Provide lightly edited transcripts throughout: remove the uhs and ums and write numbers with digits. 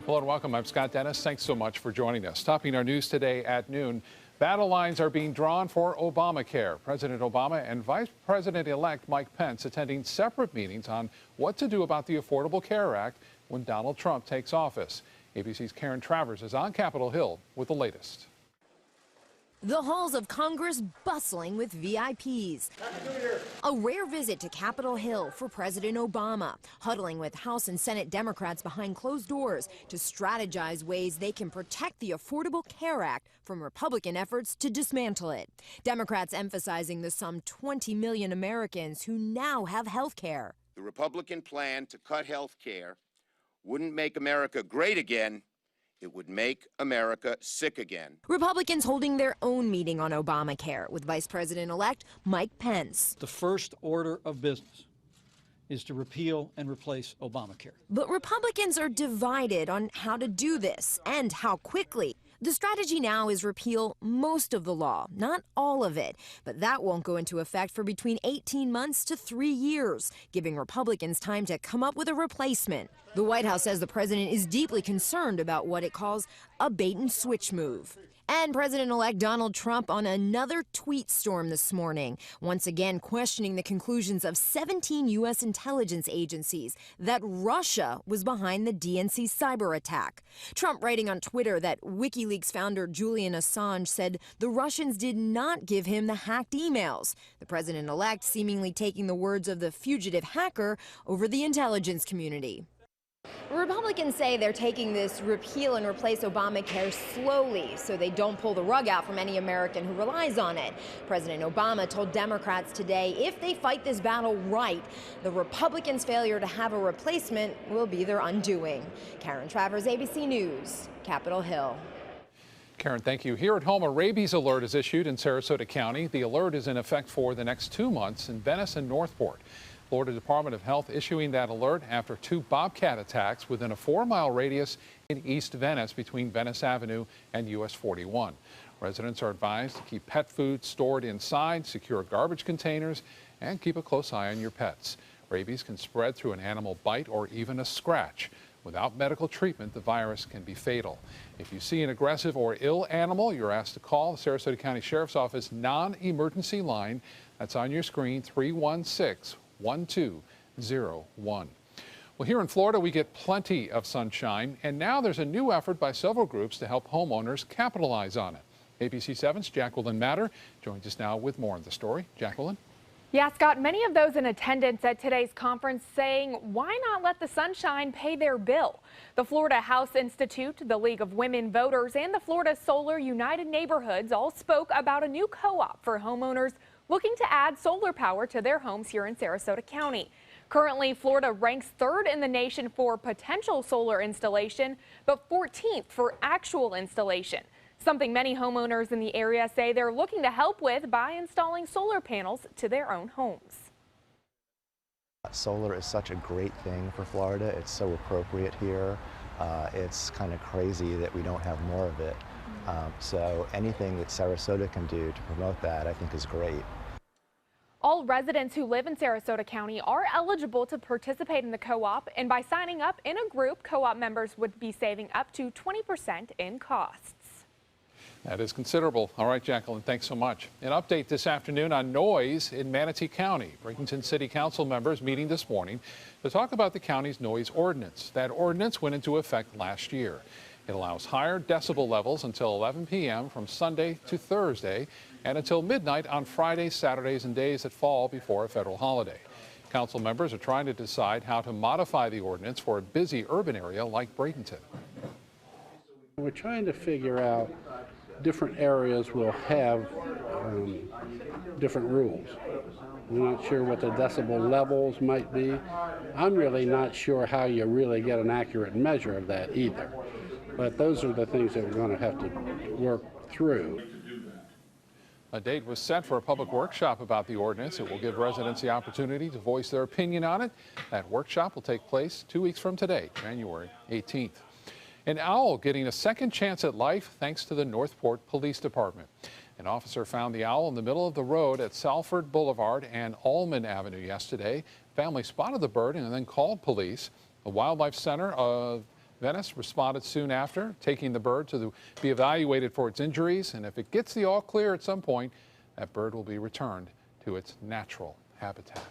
Hello and welcome. I'm Scott Dennis. Thanks so much for joining us. Topping our news today at noon, battle lines are being drawn for Obamacare. President Obama and Vice President-elect Mike Pence attending separate meetings on what to do about the Affordable Care Act when Donald Trump takes office. ABC's Karen Travers is on Capitol Hill with the latest. The halls of Congress bustling with VIPs. A rare visit to Capitol Hill for President Obama, huddling with House and Senate Democrats behind closed doors to strategize ways they can protect the Affordable Care Act from Republican efforts to dismantle it. Democrats emphasizing the some 20 million Americans who now have health care. The Republican plan to cut health care wouldn't make America great again. It would make America sick again. Republicans holding their own meeting on Obamacare with Vice President-elect Mike Pence. The first order of business is to repeal and replace Obamacare. But Republicans are divided on how to do this and how quickly. The strategy now is repeal most of the law, not all of it. But that won't go into effect for between 18 months to 3 years, giving Republicans time to come up with a replacement. The White House says the president is deeply concerned about what it calls a bait-and-switch move. And President-elect Donald Trump on another tweet storm this morning, once again questioning the conclusions of 17 U.S. intelligence agencies that Russia was behind the DNC cyber attack. Trump writing on Twitter that WikiLeaks founder Julian Assange said the Russians did not give him the hacked emails. The president-elect seemingly taking the words of the fugitive hacker over the intelligence community. Republicans say they're taking this repeal and replace Obamacare slowly so they don't pull the rug out from any American who relies on it. President Obama told Democrats today if they fight this battle right, the Republicans' failure to have a replacement will be their undoing. Karen Travers, ABC News, Capitol Hill. Karen, thank you. Here at home, a rabies alert is issued in Sarasota County. The alert is in effect for the next 2 months in Venice and Northport. Florida Department of Health issuing that alert after 2 bobcat attacks within a 4-mile radius in East Venice between Venice Avenue and US 41. Residents are advised to keep pet food stored inside, secure garbage containers, and keep a close eye on your pets. Rabies can spread through an animal bite or even a scratch. Without medical treatment, the virus can be fatal. If you see an aggressive or ill animal, you're asked to call the Sarasota County Sheriff's Office non-emergency line. That's on your screen, 316-1201. Well, here in Florida, we get plenty of sunshine, and now there's a new effort by several groups to help homeowners capitalize on it. ABC 7's Jacqueline Matter joins us now with more on the story. Jacqueline? Yeah, Scott, many of those in attendance at today's conference saying, why not let the sunshine pay their bill? The Florida House Institute, the League of Women Voters, and the Florida Solar United Neighborhoods all spoke about a new co-op for homeowners looking to add solar power to their homes here in Sarasota County. Currently, Florida ranks 3rd in the nation for potential solar installation, but 14th for actual installation. Something many homeowners in the area say they're looking to help with by installing solar panels to their own homes. Solar is such a great thing for Florida. It's so appropriate here. It's kind of crazy that we don't have more of it. So anything that Sarasota can do to promote that, I think, is great. All residents who live in Sarasota County are eligible to participate in the co-op, and by signing up in a group, co-op members would be saving up to 20% in costs. That is considerable. All right, Jacqueline, thanks so much. An update this afternoon on noise in Manatee County. Bradenton City Council members meeting this morning to talk about the county's noise ordinance. That ordinance went into effect last year. It allows higher decibel levels until 11 p.m. from Sunday to Thursday and until midnight on Fridays, Saturdays, and days that fall before a federal holiday. Council members are trying to decide how to modify the ordinance for a busy urban area like Bradenton. We're trying to figure out different areas will have different rules. We're not sure what the decibel levels might be. I'm really not sure how you really get an accurate measure of that either. But those are the things that we're going to have to work through. A date was set for a public workshop about the ordinance. It will give residents the opportunity to voice their opinion on it. That workshop will take place 2 weeks from today, January 18th. An owl getting a second chance at life thanks to the Northport Police Department. An officer found the owl in the middle of the road at Salford Boulevard and Allman Avenue yesterday. Family spotted the bird and then called police. The Wildlife Center of Venice responded soon after, taking the bird to be evaluated for its injuries, and if it gets the all clear at some point, that bird will be returned to its natural habitat.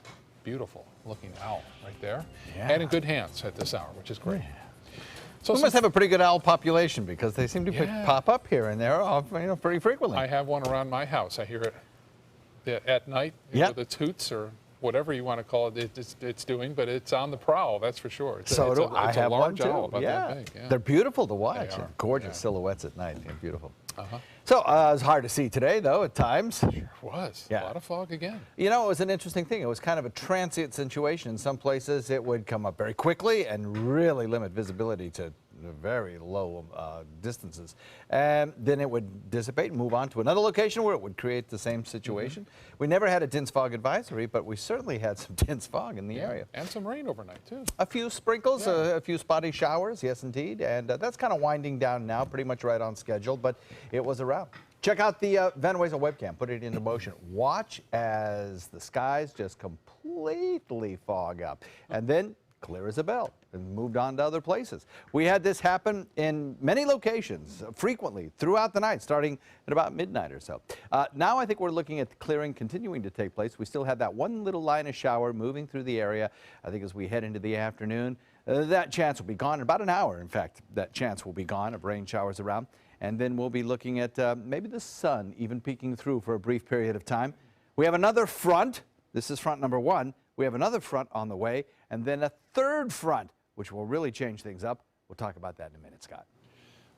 Beautiful looking owl right there, and in good hands at this hour, which is great. So we must have a pretty good owl population because they seem to pop up here and there, pretty frequently. I have one around my house. I hear it at night, the toots or whatever you want to call it. It's doing, but it's on the prowl. That's for sure. It's I have a large one too. owl, about that big. They're beautiful to watch. They are. Gorgeous silhouettes at night. They're beautiful. So it was hard to see today, though, at times. It was. A lot of fog again. You know, it was an interesting thing. It was kind of a transient situation. In some places, it would come up very quickly and really limit visibility to very low distances. And then it would dissipate and move on to another location where it would create the same situation. We never had a dense fog advisory, but we certainly had some dense fog in the area. And some rain overnight, too. A few sprinkles, a few spotty showers, yes, indeed. And that's kind of winding down now, pretty much right on schedule, but it was around. Check out the Van Wezel webcam. Put it into motion. Watch as the skies just completely fog up. And then clear as a bell and moved on to other places. We had this happen in many locations frequently throughout the night, starting at about midnight or so. Now I think we're looking at the clearing continuing to take place. We still have that one little line of shower moving through the area. I think as we head into the afternoon, that chance will be gone in about an hour. In fact, that chance will be gone of rain showers around. And then we'll be looking at maybe the sun even peeking through for a brief period of time. We have another front. This is front number 1. We have another front on the way, and then a third front, which will really change things up. We'll talk about that in a minute, Scott.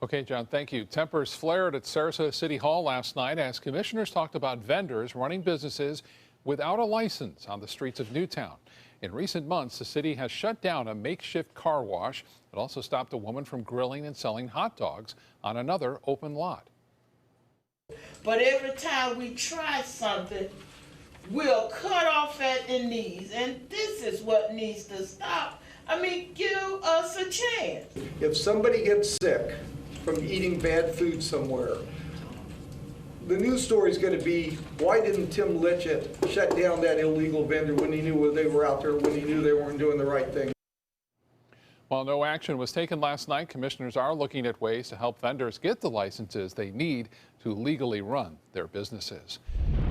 Okay, John, thank you. Tempers flared at Sarasota City Hall last night as commissioners talked about vendors running businesses without a license on the streets of Newtown. In recent months, the city has shut down a makeshift car wash. It also stopped a woman from grilling and selling hot dogs on another open lot. But every time we try something, we'll cut off at the knees, and this is what needs to stop. I mean, give us a chance. If somebody gets sick from eating bad food somewhere, the news story is going to be, why didn't Tim Litchett shut down that illegal vendor when he knew they were out there, when he knew they weren't doing the right thing? While no action was taken last night, commissioners are looking at ways to help vendors get the licenses they need to legally run their businesses.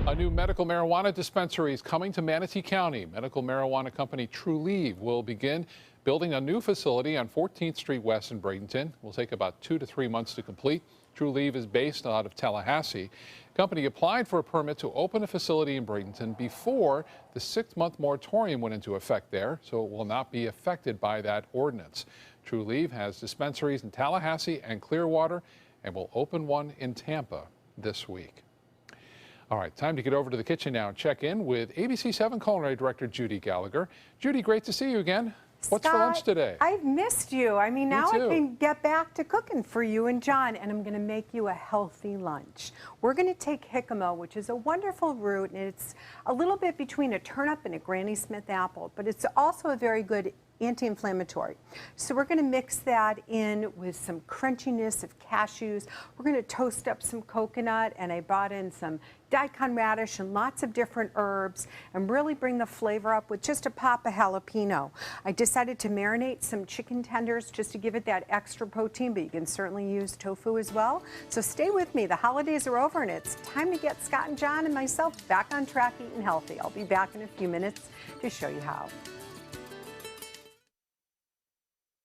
A new medical marijuana dispensary is coming to Manatee County. Medical marijuana company Trulieve will begin building a new facility on 14th Street West in Bradenton. It will take about 2 to 3 months to complete. Trulieve is based out of Tallahassee. The company applied for a permit to open a facility in Bradenton before the 6-month moratorium went into effect there, so it will not be affected by that ordinance. Trulieve has dispensaries in Tallahassee and Clearwater and will open one in Tampa this week. All right, time to get over to the kitchen now and check in with ABC 7 Culinary Director Judy Gallagher. Judy, great to see you again. What's for lunch today? I've missed you. I mean, now I too. can get back to cooking for you and John, and I'm going to make you a healthy lunch. We're going to take jicama, which is a wonderful root, and it's a little bit between a turnip and a Granny Smith apple, but it's also a very good anti-inflammatory. So we're going to mix that in with some crunchiness of cashews. We're going to toast up some coconut, and I brought in some daikon radish and lots of different herbs and really bring the flavor up with just a pop of jalapeno. I decided to marinate some chicken tenders just to give it that extra protein, but you can certainly use tofu as well. So stay with me. The holidays are over and it's time to get Scott and John and myself back on track eating healthy. I'll be back in a few minutes to show you how.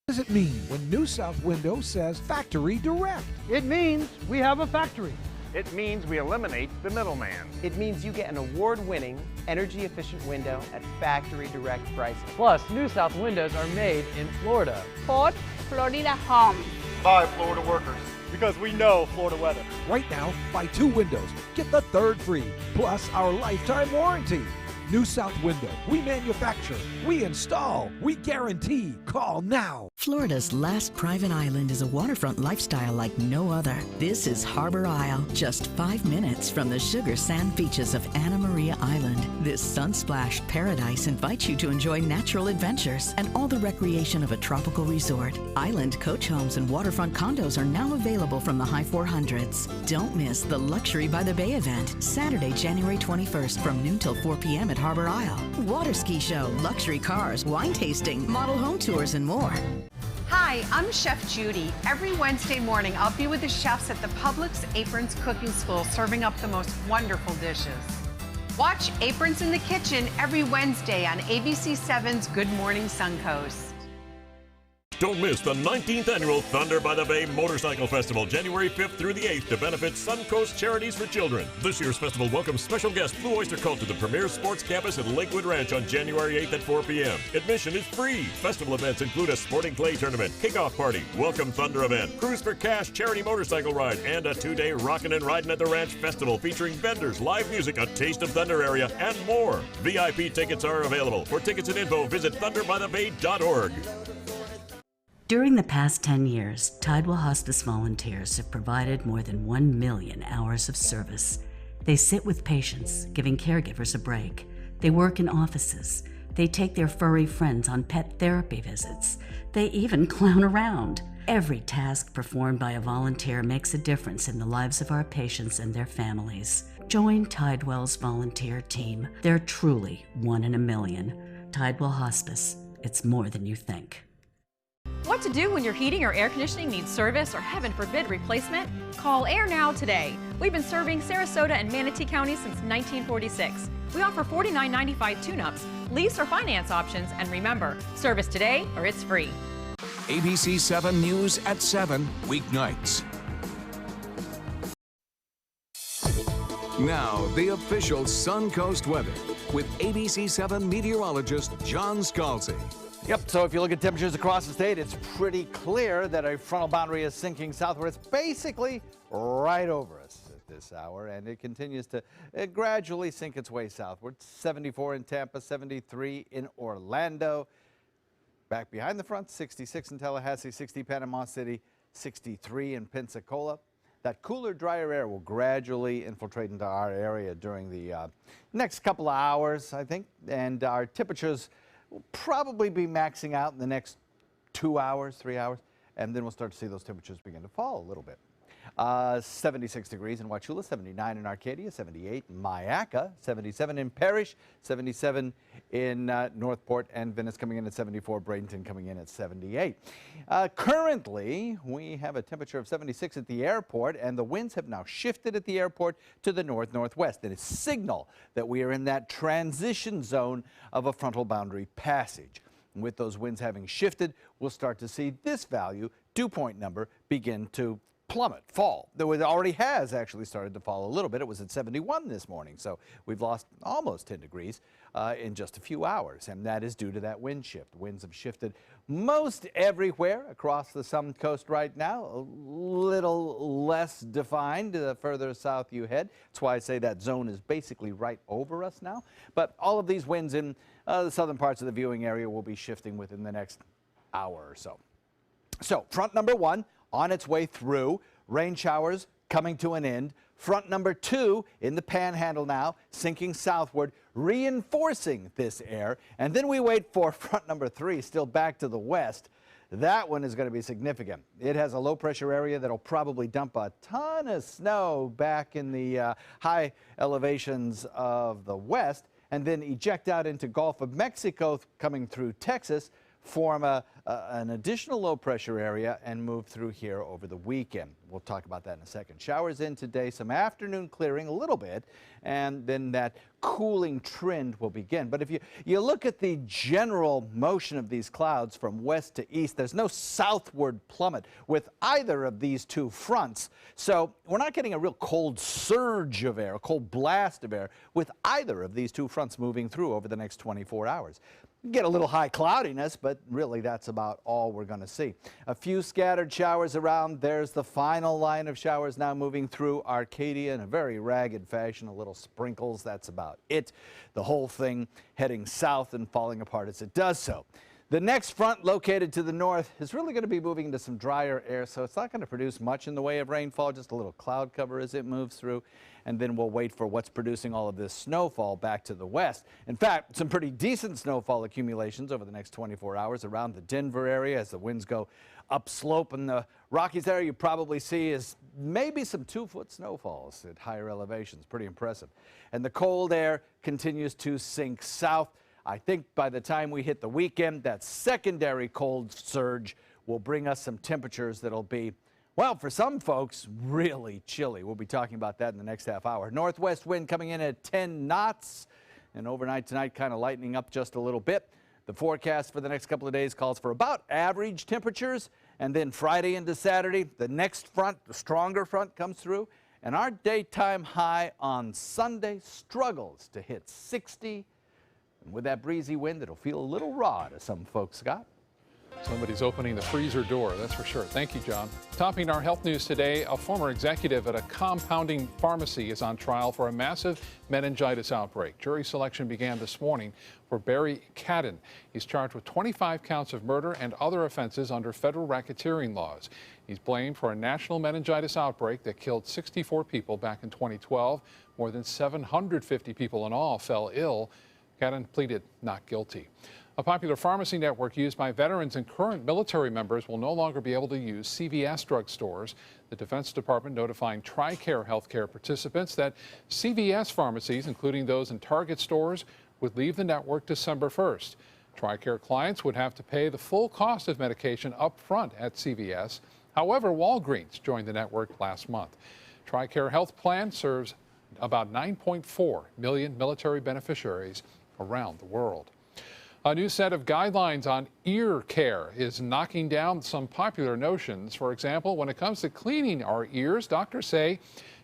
What does it mean when New South Window says Factory Direct? It means we have a factory. It means we eliminate the middleman. It means you get an award-winning, energy-efficient window at factory direct prices. Plus, New South windows are made in Florida. Fort Florida Home. By Florida workers. Because we know Florida weather. Right now, buy 2 windows, get the 3rd free, plus our lifetime warranty. New South Window. We manufacture, we install, we guarantee. Call now. Florida's last private island is a waterfront lifestyle like no other. This is Harbor Isle, just 5 minutes from the sugar sand beaches of Anna Maria Island. This sun-splashed paradise invites you to enjoy natural adventures and all the recreation of a tropical resort. Island coach homes and waterfront condos are now available from the high 400s. Don't miss the Luxury by the Bay event, Saturday, January 21st from noon till 4 p.m. at Harbor Isle. Water ski show, luxury cars, wine tasting, model home tours, and more. Hi, I'm Chef Judy. Every Wednesday morning, I'll be with the chefs at the Publix Aprons Cooking School serving up the most wonderful dishes. Watch Aprons in the Kitchen every Wednesday on ABC7's Good Morning Suncoast. Don't miss the 19th annual Thunder by the Bay Motorcycle Festival, January 5th through the 8th, to benefit Suncoast Charities for Children. This year's festival welcomes special guest Blue Oyster Cult to the premier sports campus at Lakewood Ranch on January 8th at 4 p.m. Admission is free. Festival events include a sporting clay tournament, kickoff party, welcome Thunder event, Cruise for Cash charity motorcycle ride, and a 2-day Rockin' and Riding at the Ranch festival featuring vendors, live music, a Taste of Thunder area, and more. VIP tickets are available. For tickets and info, visit thunderbythebay.org. During the past 10 years, Tidewell Hospice volunteers have provided more than 1 million hours of service. They sit with patients, giving caregivers a break. They work in offices. They take their furry friends on pet therapy visits. They even clown around. Every task performed by a volunteer makes a difference in the lives of our patients and their families. Join Tidewell's volunteer team. They're truly 1 in a million. Tidewell Hospice. It's more than you think. What to do when your heating or air conditioning needs service or, heaven forbid, replacement? Call Air Now today. We've been serving Sarasota and Manatee Counties since 1946. We offer $49.95 tune-ups, lease or finance options, and remember, service today or it's free. ABC 7 News at 7, weeknights. Now, the official Suncoast weather with ABC 7 meteorologist John Scalzi. Yep, so if you look at temperatures across the state, it's pretty clear that a frontal boundary is sinking southward. It's basically right over us at this hour, and it continues to gradually sink its way southward. 74 in Tampa, 73 in Orlando. Back behind the front, 66 in Tallahassee, 60 Panama City, 63 in Pensacola. That cooler, drier air will gradually infiltrate into our area during the next couple of hours, I think, and our temperatures will probably be maxing out in the next 2 hours, 3 hours, and then we'll start to see those temperatures begin to fall a little bit. 76 degrees in Wauchula, 79 in Arcadia, 78 in Myakka, 77 in Parrish, 77 in Northport, and Venice coming in at 74, Bradenton coming in at 78. Currently, we have a temperature of 76 at the airport, and the winds have now shifted at the airport to the north-northwest. It is a signal that we are in that transition zone of a frontal boundary passage. And with those winds having shifted, we'll start to see this value, dew point number, begin to plummet, fall. Though it already has actually started to fall a little bit. It was at 71 this morning, so we've lost almost 10 degrees in just a few hours, and that is due to that wind shift. Winds have shifted most everywhere across the Sun Coast right now, a little less defined the further south you head. That's why I say that zone is basically right over us now. But all of these winds in the southern parts of the viewing area will be shifting within the next hour or so. So front number 1 on its way through, rain showers coming to an end. Front number 2 in the panhandle now, sinking southward, reinforcing this air. And then we wait for front number 3, still back to the west. That one is going to be significant. It has a low pressure area that'll probably dump a ton of snow back in the high elevations of the west, and then eject out into Gulf of Mexico coming through Texas, form an additional low pressure area and move through here over the weekend. We'll talk about that in a second. Showers in today, some afternoon clearing a little bit, and then that cooling trend will begin. But if you look at the general motion of these clouds from west to east, there's no southward plummet with either of these two fronts. So we're not getting a real cold surge of air, a cold blast of air with either of these two fronts moving through over the next 24 hours. Get a little high cloudiness, but really that's about all we're going to see. A few scattered showers around. There's the final line of showers now moving through Arcadia in a very ragged fashion, a little sprinkles. That's about it. The whole thing heading south and falling apart as it does so. The next front located to the north is really going to be moving into some drier air, so it's not going to produce much in the way of rainfall, just a little cloud cover as it moves through. And then we'll wait for what's producing all of this snowfall back to the west. In fact, some pretty decent snowfall accumulations over the next 24 hours around the Denver area as the winds go upslope. In the Rockies area, you probably see is maybe some 2-foot snowfalls at higher elevations. Pretty impressive. And the cold air continues to sink south. I think by the time we hit the weekend, that secondary cold surge will bring us some temperatures that'll be, well, for some folks, really chilly. We'll be talking about that in the next half hour. Northwest wind coming in at 10 knots, and overnight tonight kind of lightening up just a little bit. The forecast for the next couple of days calls for about average temperatures, and then Friday into Saturday, the next front, the stronger front comes through, and our daytime high on Sunday struggles to hit 60. And with that breezy wind, it'll feel a little raw to some folks, Scott. Somebody's opening the freezer door, that's for sure. Thank you, John. Topping our health news today, a former executive at a compounding pharmacy is on trial for a massive meningitis outbreak. Jury selection began this morning for Barry Cadden. He's charged with 25 counts of murder and other offenses under federal racketeering laws. He's blamed for a national meningitis outbreak that killed 64 people back in 2012. More than 750 people in all fell ill. Cadden pleaded not guilty. A popular pharmacy network used by veterans and current military members will no longer be able to use CVS drugstores. The Defense Department notifying TRICARE healthcare participants that CVS pharmacies, including those in Target stores, would leave the network December 1st. TRICARE clients would have to pay the full cost of medication up front at CVS. However, Walgreens joined the network last month. TRICARE Health Plan serves about 9.4 million military beneficiaries around the world. A new set of guidelines on ear care is knocking down some popular notions. For example, when it comes to cleaning our ears, doctors say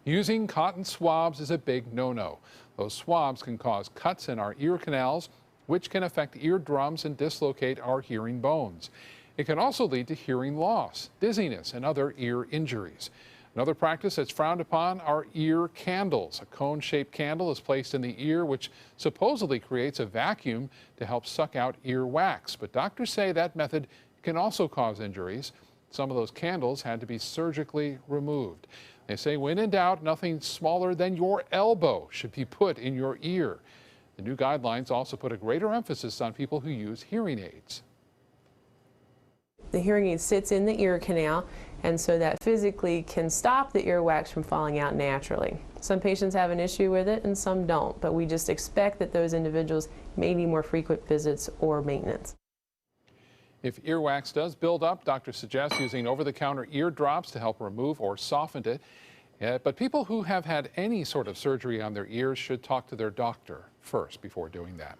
using cotton swabs is a big no-no. Those swabs can cause cuts in our ear canals, which can affect eardrums and dislocate our hearing bones. It can also lead to hearing loss, dizziness, and other ear injuries. Another practice that's frowned upon are ear candles. A cone-shaped candle is placed in the ear, which supposedly creates a vacuum to help suck out ear wax. But doctors say that method can also cause injuries. Some of those candles had to be surgically removed. They say when in doubt, nothing smaller than your elbow should be put in your ear. The new guidelines also put a greater emphasis on people who use hearing aids. The hearing aid sits in the ear canal, and so that physically can stop the earwax from falling out naturally. Some patients have an issue with it and some don't, but we just expect that those individuals may need more frequent visits or maintenance. If earwax does build up, doctors suggest using over-the-counter ear drops to help remove or soften it. But people who have had any sort of surgery on their ears should talk to their doctor first before doing that.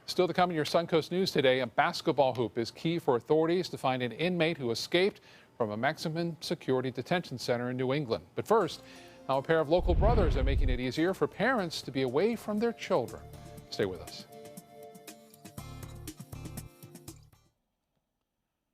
Still to come in your Suncoast News today, a basketball hoop is key for authorities to find an inmate who escaped from a maximum security detention center in New England. But first, now a pair of local brothers are making it easier for parents to be away from their children. Stay with us.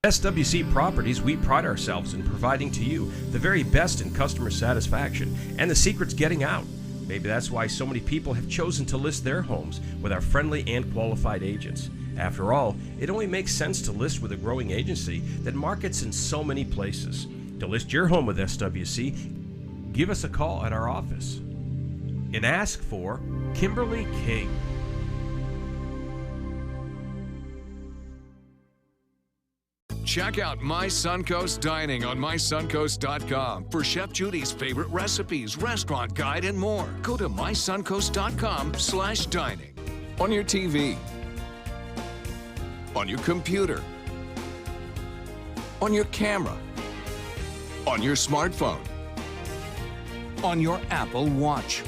SWC Properties, we pride ourselves in providing to you the very best in customer satisfaction, and the secret's getting out. Maybe that's why so many people have chosen to list their homes with our friendly and qualified agents. After all, it only makes sense to list with a growing agency that markets in so many places. To list your home with SWC, give us a call at our office and ask for Kimberly King. Check out My Suncoast Dining on mysuncoast.com for Chef Judy's favorite recipes, restaurant guide, and more. Go to mysuncoast.com/dining. On your TV, on your computer, on your camera, on your smartphone, on your Apple Watch.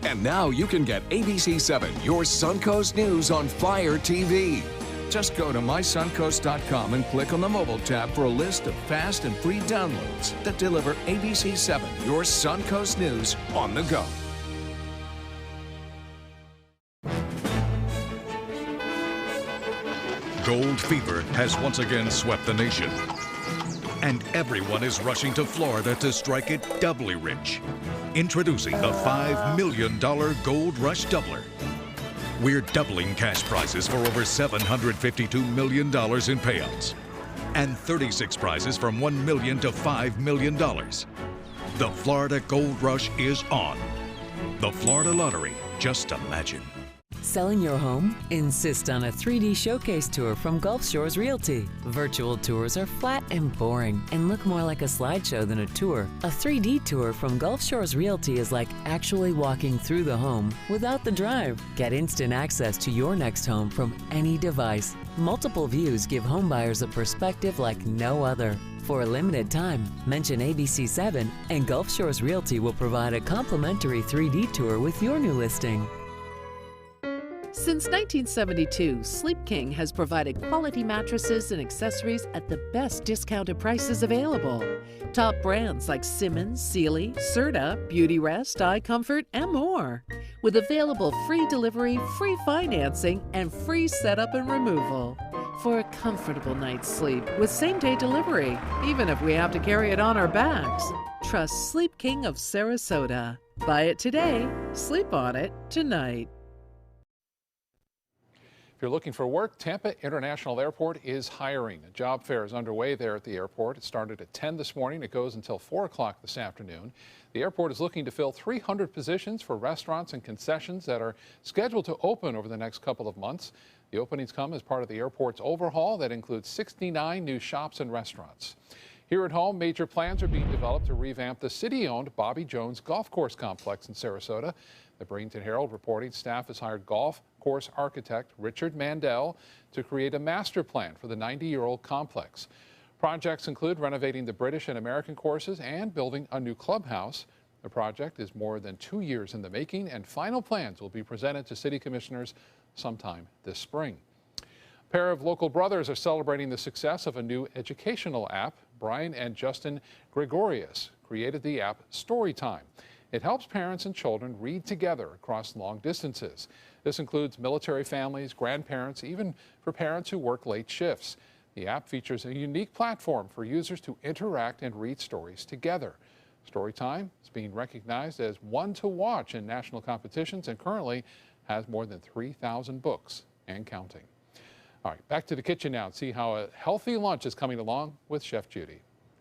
And now you can get ABC7, your Suncoast News on Fire TV. Just go to mysuncoast.com and click on the mobile tab for a list of fast and free downloads that deliver ABC7, your Suncoast News on the go. Gold fever has once again swept the nation. And everyone is rushing to Florida to strike it doubly rich. Introducing the $5 million Gold Rush Doubler. We're doubling cash prizes for over $752 million in payouts. And 36 prizes from $1 million to $5 million. The Florida Gold Rush is on. The Florida Lottery, just imagine. Selling your home? Insist on a 3D showcase tour from Gulf Shores Realty. Virtual tours are flat and boring and look more like a slideshow than a tour. A 3D tour from Gulf Shores Realty is like actually walking through the home without the drive. Get instant access to your next home from any device. Multiple views give homebuyers a perspective like no other. For a limited time, mention ABC7 and Gulf Shores Realty will provide a complimentary 3D tour with your new listing. Since 1972, Sleep King has provided quality mattresses and accessories at the best discounted prices available. Top brands like Simmons, Sealy, Serta, Beautyrest, iComfort, and more. With available free delivery, free financing, and free setup and removal. For a comfortable night's sleep with same-day delivery, even if we have to carry it on our backs. Trust Sleep King of Sarasota. Buy it today, sleep on it tonight. If you're looking for work, Tampa International Airport is hiring. A job fair is underway there at the airport. It started at 10 this morning. It goes until 4 o'clock this afternoon. The airport is looking to fill 300 positions for restaurants and concessions that are scheduled to open over the next couple of months. The openings come as part of the airport's overhaul that includes 69 new shops and restaurants. Here at home, major plans are being developed to revamp the city-owned Bobby Jones Golf Course Complex in Sarasota. The Bradenton Herald reporting staff has hired golf course architect Richard Mandel to create a master plan for the 90-year-old complex. Projects include renovating the British and American courses and building a new clubhouse. The project is more than 2 years in the making, and final plans will be presented to city commissioners sometime this spring. A pair of local brothers are celebrating the success of a new educational app. Brian and Justin Gregorius created the app Storytime. It helps parents and children read together across long distances. This includes military families, grandparents, even for parents who work late shifts. The app features a unique platform for users to interact and read stories together. Storytime is being recognized as one to watch in national competitions and currently has more than 3,000 books and counting. All right, back to the kitchen now and see how a healthy lunch is coming along with Chef Judy.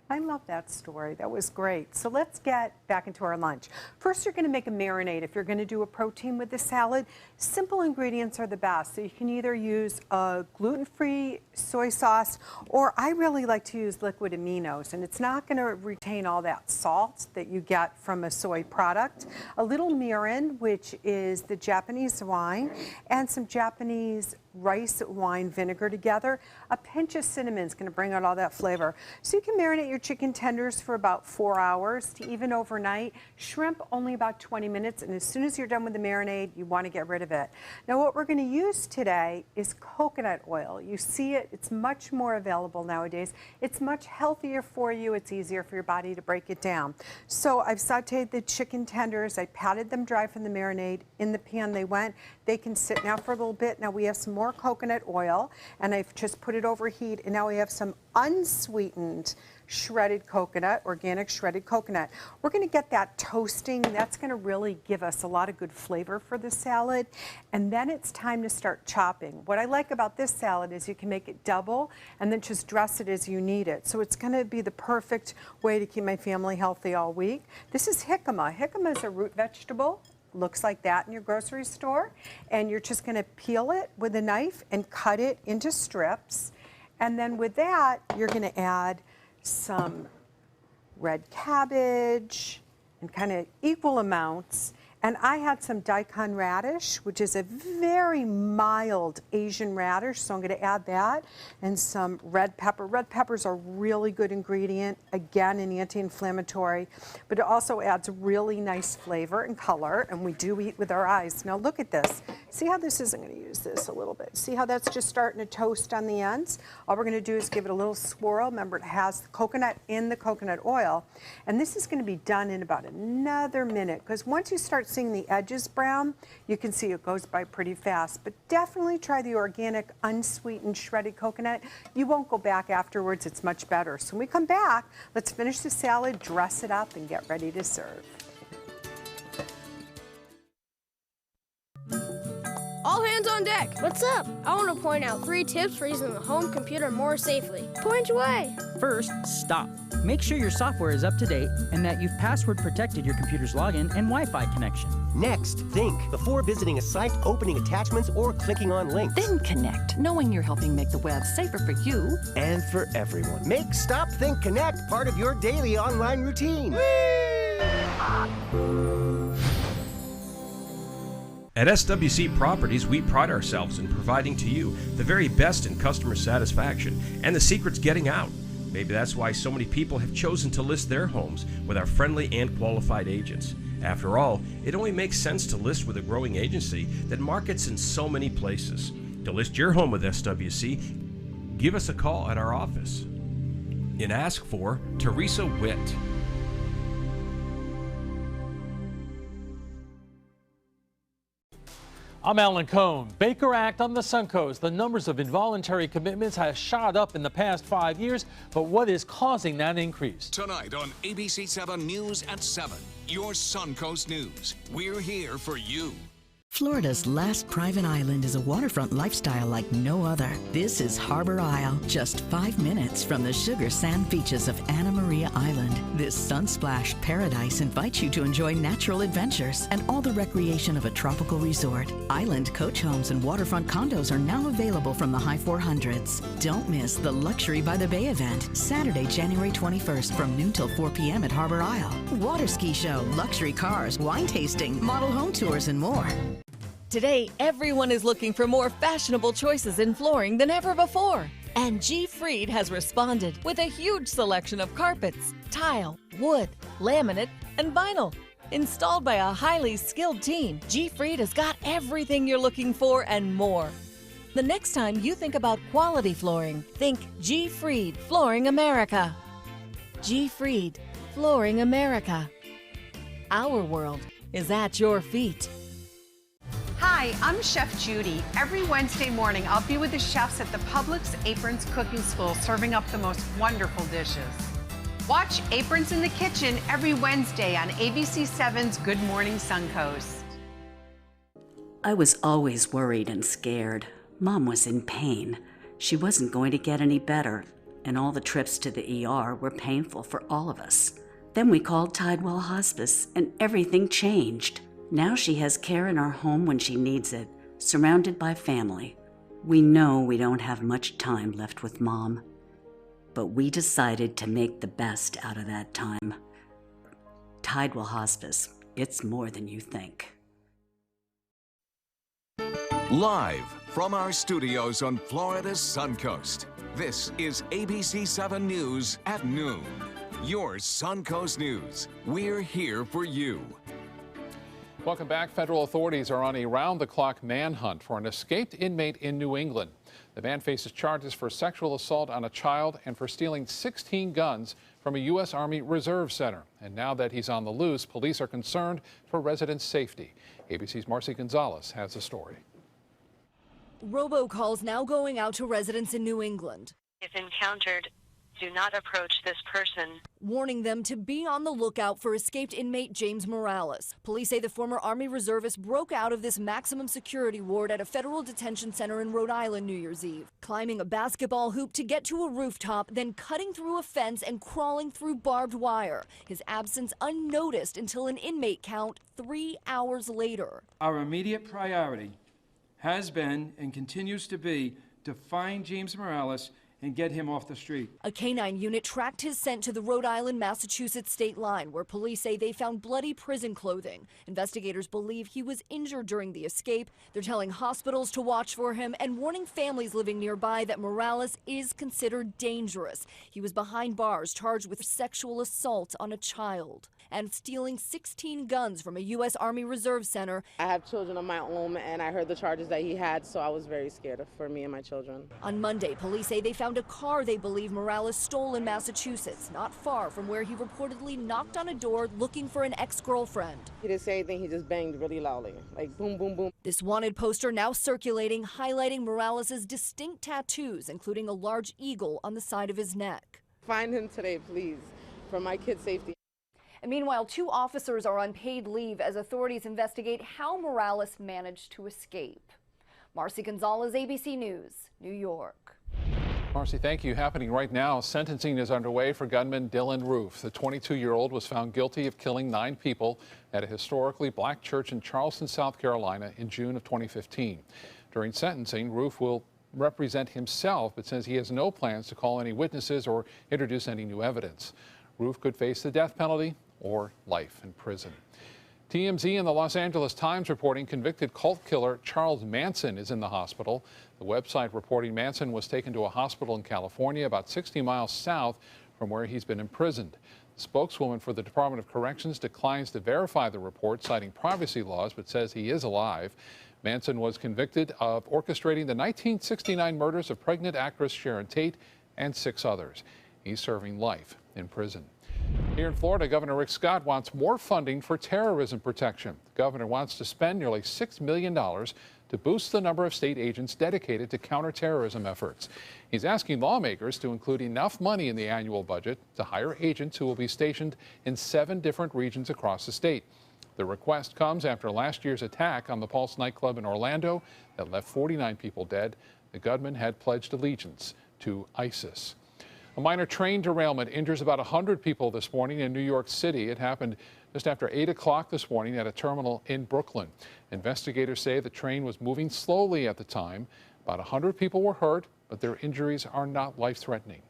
I love that story. That was great. So let's get back into our lunch. First, you're going to make a marinade. If you're going to do a protein with the salad, simple ingredients are the best. So you can either use a gluten-free soy sauce, or I really like to use liquid aminos, and it's not going to retain all that salt that you get from a soy product. A little mirin, which is the Japanese wine, and some Japanese rice wine vinegar together. A pinch of cinnamon is going to bring out all that flavor. So you can marinate your chicken tenders for about 4 hours to even overnight. Shrimp only about 20 minutes, and as soon as you're done with the marinade, you want to get rid of it. Now what we're going to use today is coconut oil. You see it, it's much more available nowadays. It's much healthier for you. It's easier for your body to break it down. So I've sauteed the chicken tenders. I patted them dry from the marinade. In the pan they went. They can sit now for a little bit. Now we have some more coconut oil, and I've just put it over heat, and now we have some unsweetened shredded coconut, organic shredded coconut. We're going to get that toasting. That's going to really give us a lot of good flavor for the salad. And then it's time to start chopping. What I like about this salad is you can make it double and then just dress it as you need it. So it's going to be the perfect way to keep my family healthy all week. This is jicama. Jicama is a root vegetable. Looks like that in your grocery store, and you're just going to peel it with a knife and cut it into strips, and then with that you're going to add some red cabbage in kind of equal amounts, and I had some daikon radish, which is a very mild Asian radish, so I'm going to add that, and some red pepper. Red pepper is a really good ingredient, again an anti-inflammatory, but it also adds really nice flavor and color, and we do eat with our eyes. Now look at this. See how this is, I'm going to use this a little bit. See how that's just starting to toast on the ends? All we're going to do is give it a little swirl. Remember, it has the coconut in the coconut oil, and this is going to be done in about another minute, because once you start seeing the edges brown, you can see it goes by pretty fast. But definitely try the organic, unsweetened, shredded coconut. You won't go back afterwards. It's much better. So when we come back, let's finish the salad, dress it up, and get ready to serve. All hands on deck. What's up? I want to point out 3 tips for using the home computer more safely. Point away. First, stop. Make sure your software is up to date and that you've password protected your computer's login and Wi-Fi connection. Next, think before visiting a site, opening attachments, or clicking on links. Then connect, knowing you're helping make the web safer for you and for everyone. Make Stop, Think, Connect part of your daily online routine. At SWC Properties, we pride ourselves in providing to you the very best in customer satisfaction, and the secret's getting out. Maybe that's why so many people have chosen to list their homes with our friendly and qualified agents. After all, it only makes sense to list with a growing agency that markets in so many places. To list your home with SWC, give us a call at our office and ask for Teresa Witt. I'm Alan Cohn. Baker Act on the Suncoast. The numbers of involuntary commitments has shot up in the past 5 years, but what is causing that increase? Tonight on ABC 7 News at 7, your Suncoast News. We're here for you. Florida's last private island is a waterfront lifestyle like no other. This is Harbor Isle, just 5 minutes from the sugar sand beaches of Anna Maria Island. This sunsplash paradise invites you to enjoy natural adventures and all the recreation of a tropical resort. Island coach homes and waterfront condos are now available from the high 400s. Don't miss the Luxury by the Bay event, Saturday, January 21st from noon till 4 p.m. at Harbor Isle. Water ski show, luxury cars, wine tasting, model home tours, and more. Today, everyone is looking for more fashionable choices in flooring than ever before. And G. Fried has responded with a huge selection of carpets, tile, wood, laminate, and vinyl. Installed by a highly skilled team, G. Fried has got everything you're looking for and more. The next time you think about quality flooring, think G. Fried Flooring America. G. Fried Flooring America. Our world is at your feet. Hi, I'm Chef Judy. Every Wednesday morning, I'll be with the chefs at the Publix Aprons Cooking School serving up the most wonderful dishes. Watch Aprons in the Kitchen every Wednesday on ABC 7's Good Morning Suncoast. I was always worried and scared. Mom was in pain. She wasn't going to get any better, and all the trips to the ER were painful for all of us. Then we called Tidewell Hospice, and everything changed. Now she has care in our home when she needs it, surrounded by family. We know we don't have much time left with Mom, but we decided to make the best out of that time. Tidewell Hospice, it's more than you think. Live from our studios on Florida's Suncoast, this is ABC 7 News at noon. Your Suncoast News. We're here for you. Welcome back. Federal authorities are on a round-the-clock manhunt for an escaped inmate in New England. The man faces charges for sexual assault on a child and for stealing 16 guns from a U.S. Army Reserve Center. And now that he's on the loose, police are concerned for residents' safety. ABC's Marcy Gonzalez has the story. Robocalls now going out to residents in New England. If encountered, do not approach this person. Warning them to be on the lookout for escaped inmate James Morales. Police say the former Army reservist broke out of this maximum security ward at a federal detention center in Rhode Island New Year's Eve, climbing a basketball hoop to get to a rooftop, then cutting through a fence and crawling through barbed wire. His absence unnoticed until an inmate count 3 hours later. Our immediate priority has been and continues to be to find James Morales and get him off the street. A canine unit tracked his scent to the Rhode Island-Massachusetts state line, where police say they found bloody prison clothing. Investigators believe he was injured during the escape. They're telling hospitals to watch for him and warning families living nearby that Morales is considered dangerous. He was behind bars charged with sexual assault on a child and stealing 16 guns from a U.S. Army Reserve Center. I have children of my own, and I heard the charges that he had, so I was very scared for me and my children. On Monday, police say they found a car they believe Morales stole in Massachusetts, not far from where he reportedly knocked on a door looking for an ex-girlfriend. He didn't say anything, he just banged really loudly, like boom, boom, boom. This wanted poster now circulating, highlighting Morales' distinct tattoos, including a large eagle on the side of his neck. Find him today, please, for my kids' safety. And meanwhile, 2 officers are on paid leave as authorities investigate how Morales managed to escape. Marcy Gonzalez, ABC News, New York. Marcy, thank you. Happening right now, sentencing is underway for gunman Dylan Roof. The 22-year-old was found guilty of killing 9 people at a historically black church in Charleston, South Carolina in June of 2015. During sentencing, Roof will represent himself, but says he has no plans to call any witnesses or introduce any new evidence. Roof could face the death penalty or life in prison. TMZ and the Los Angeles Times reporting convicted cult killer Charles Manson is in the hospital. The website reporting Manson was taken to a hospital in California about 60 miles south from where he's been imprisoned. The spokeswoman for the Department of Corrections declines to verify the report, citing privacy laws, but says he is alive. Manson was convicted of orchestrating the 1969 murders of pregnant actress Sharon Tate and 6 others. He's serving life in prison. Here in Florida, Governor Rick Scott wants more funding for terrorism protection. The governor wants to spend nearly $6 million to boost the number of state agents dedicated to counterterrorism efforts. He's asking lawmakers to include enough money in the annual budget to hire agents who will be stationed in 7 different regions across the state. The request comes after last year's attack on the Pulse nightclub in Orlando that left 49 people dead. The gunman had pledged allegiance to ISIS. A minor train derailment injures about 100 people this morning in New York City. It happened just after 8 o'clock this morning at a terminal in Brooklyn. Investigators say the train was moving slowly at the time. About 100 people were hurt, but their injuries are not life-threatening.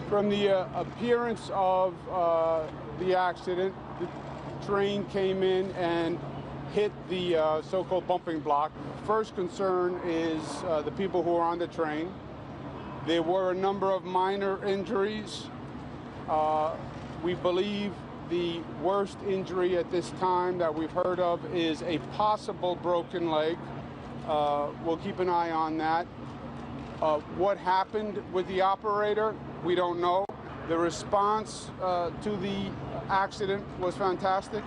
From the appearance of the accident, the train came in and hit the so-called bumping block. First concern is the people who are on the train. There were a number of minor injuries. We believe the worst injury at this time that we've heard of is a possible broken leg. We'll keep an eye on that. What happened with the operator, we don't know. The response to the accident was fantastic.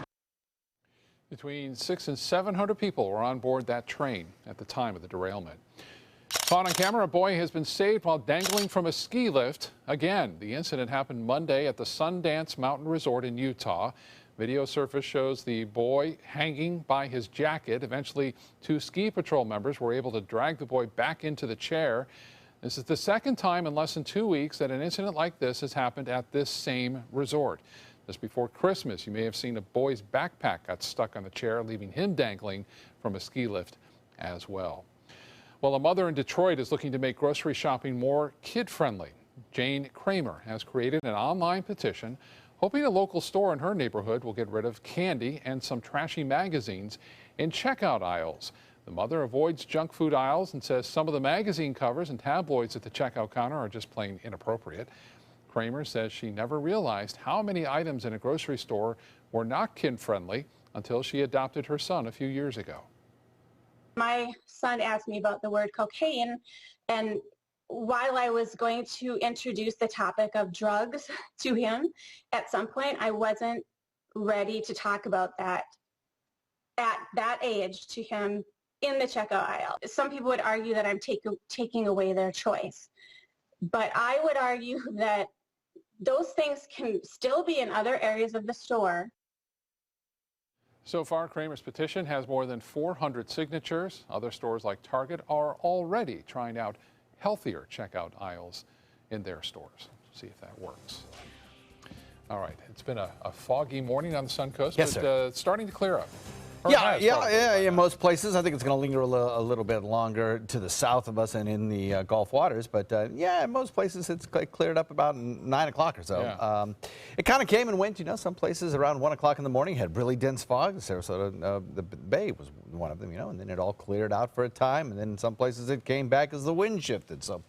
Between 600 and 700 people were on board that train at the time of the derailment. Caught on camera, a boy has been saved while dangling from a ski lift. Again, the incident happened Monday at the Sundance Mountain Resort in Utah. Video surface shows the boy hanging by his jacket. Eventually, 2 ski patrol members were able to drag the boy back into the chair. This is the second time in less than 2 weeks that an incident like this has happened at this same resort. Just before Christmas, you may have seen a boy's backpack got stuck on the chair, leaving him dangling from a ski lift as well. Well, a mother in Detroit is looking to make grocery shopping more kid-friendly. Jane Kramer has created an online petition hoping a local store in her neighborhood will get rid of candy and some trashy magazines in checkout aisles. The mother avoids junk food aisles and says some of the magazine covers and tabloids at the checkout counter are just plain inappropriate. Kramer says she never realized how many items in a grocery store were not kid-friendly until she adopted her son a few years ago. My son asked me about the word cocaine, and while I was going to introduce the topic of drugs to him, at some point I wasn't ready to talk about that at that age to him in the checkout aisle. Some people would argue that I'm taking away their choice, but I would argue that those things can still be in other areas of the store. So far, Kramer's petition has more than 400 signatures. Other stores like Target are already trying out healthier checkout aisles in their stores. See if that works. All right, it's been a foggy morning on the Suncoast, yes, but sir. It's starting to clear up. Yeah, in most places. I think it's going to linger a little bit longer to the south of us and in the Gulf waters. But yeah, in most places it's cleared up about 9 o'clock or so. Yeah. It kind of came and went. You know, some places around 1 o'clock in the morning had really dense fog. Sarasota, the Bay was one of them, you know, and then it all cleared out for a time. And then in some places it came back as the wind shifted. So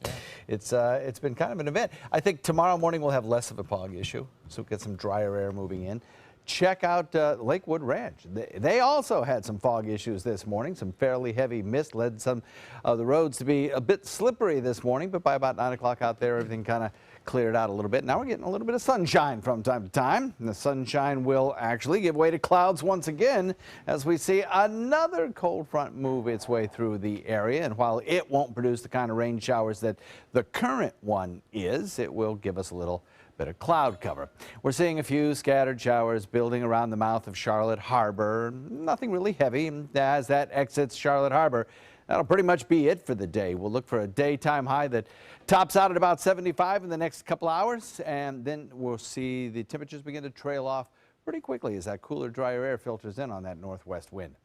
it's been kind of an event. I think tomorrow morning we'll have less of a fog issue. So we'll get some drier air moving in. Check out Lakewood Ranch. They also had some fog issues this morning. Some fairly heavy mist led some of the roads to be a bit slippery this morning, but by about 9 o'clock out there, everything kind of cleared out a little bit. Now we're getting a little bit of sunshine from time to time. And the sunshine will actually give way to clouds once again as we see another cold front move its way through the area. And while it won't produce the kind of rain showers that the current one is, it will give us a little bit of cloud cover. We're seeing a few scattered showers building around the mouth of Charlotte Harbor. Nothing really heavy. As that exits Charlotte Harbor, That'll pretty much be it for the day. We'll look for a daytime high that tops out at about 75 in the next couple hours, and then we'll see the temperatures begin to trail off pretty quickly as that cooler, drier air filters in on that northwest wind.